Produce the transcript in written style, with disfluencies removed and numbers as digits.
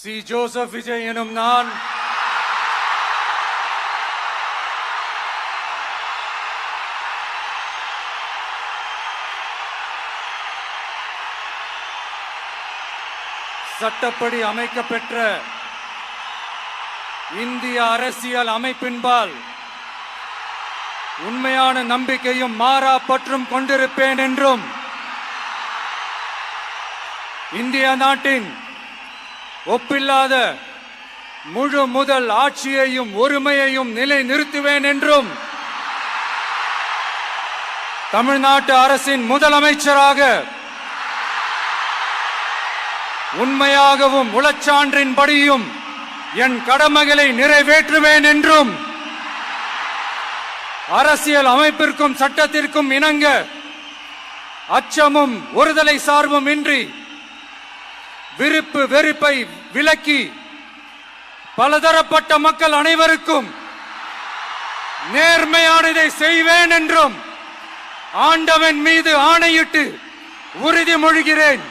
C. Joseph Vijay எனும் நான் சட்டப்படி அமைக்கப்பெற்ற இந்திய அரசியல் அமைப்பின்பால் உண்மையான நம்பிக்கையும் மாறா பற்றும் கொண்டிருப்பேன் என்றும் இந்திய நாட்டின் ஒப்பில்லாத முழு முதல் ஆட்சியையும் ஒருமையையும் நிலை நிறுத்துவேன் என்றும் தமிழ்நாட்டு அரசின் முதலமைச்சராக உண்மையாகவும் உளச்சான்றின்படியும் என் கடமைகளை நிறைவேற்றுவேன் என்றும் அரசியல் அமைப்பிற்கும் சட்டத்திற்கும் இணங்க அச்சமும் ஒருதலை சார்பும் இன்றி விருப்பு வெறுப்பை விலக்கி பலதரப்பட்ட மக்கள் அனைவருக்கும் நேர்மையானதை செய்வேன் என்றும் ஆண்டவன் மீது ஆணையிட்டு உறுதிமொழிகிறேன்.